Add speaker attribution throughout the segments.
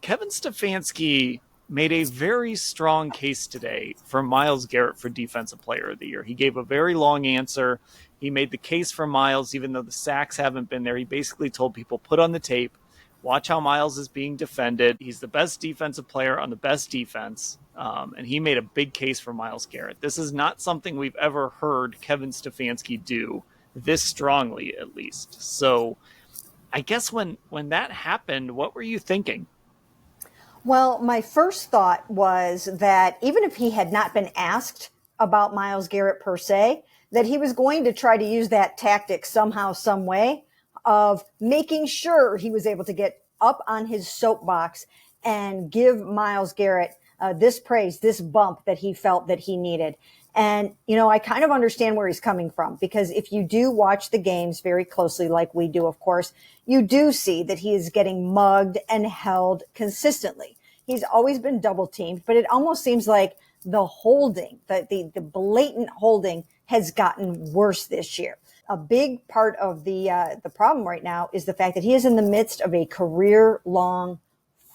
Speaker 1: Kevin Stefanski made a very strong case today for Myles Garrett for Defensive Player of the Year. He gave a very long answer. He made the case for Myles, even though the sacks haven't been there. He basically told people, put on the tape, watch how Myles is being defended. He's the best defensive player on the best defense. And he made a big case for Myles Garrett. This is not something we've ever heard Kevin Stefanski do this strongly, at least. So I guess when that happened, what were you thinking?
Speaker 2: Well, my first thought was that even if he had not been asked about Myles Garrett per se, that he was going to try to use that tactic somehow, some way of making sure he was able to get up on his soapbox and give Myles Garrett this praise, this bump that he felt that he needed. And, I kind of understand where he's coming from, because if you do watch the games very closely, like we do, of course, you do see that he is getting mugged and held consistently. He's always been double teamed, but it almost seems like the holding, the blatant holding has gotten worse this year. A big part of the problem right now is the fact that he is in the midst of a career-long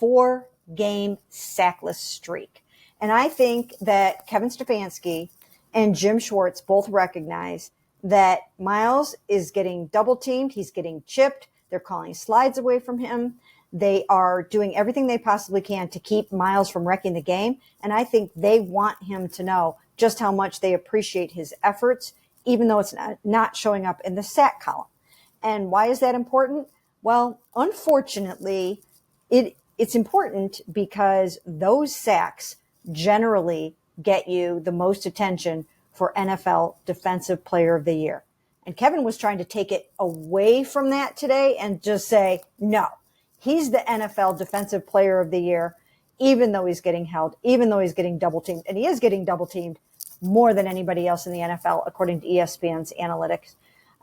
Speaker 2: 4-game sackless streak. And I think that Kevin Stefanski and Jim Schwartz both recognize that Myles is getting double teamed. He's getting chipped. They're calling slides away from him. They are doing everything they possibly can to keep Myles from wrecking the game. And I think they want him to know just how much they appreciate his efforts, even though it's not showing up in the sack column. And why is that important? Well, unfortunately, it's important because those sacks generally get you the most attention for NFL Defensive Player of the Year. And Kevin was trying to take it away from that today and just say, no, he's the NFL Defensive Player of the Year, even though he's getting held, even though he's getting double teamed. And he is getting double teamed more than anybody else in the NFL, according to ESPN's analytics.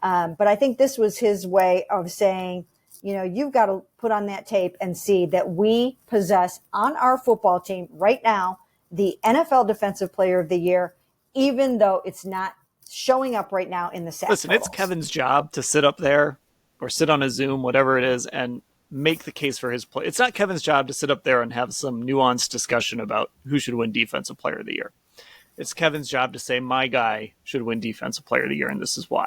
Speaker 2: But I think this was his way of saying, you've got to put on that tape and see that we possess on our football team right now the NFL Defensive Player of the Year, even though it's not showing up right now in the sack
Speaker 1: Listen,
Speaker 2: totals.
Speaker 1: It's Kevin's job to sit up there or sit on a Zoom, whatever it is, and make the case for his play. It's not Kevin's job to sit up there and have some nuanced discussion about who should win Defensive Player of the Year. It's Kevin's job to say, my guy should win Defensive Player of the Year, and this is why.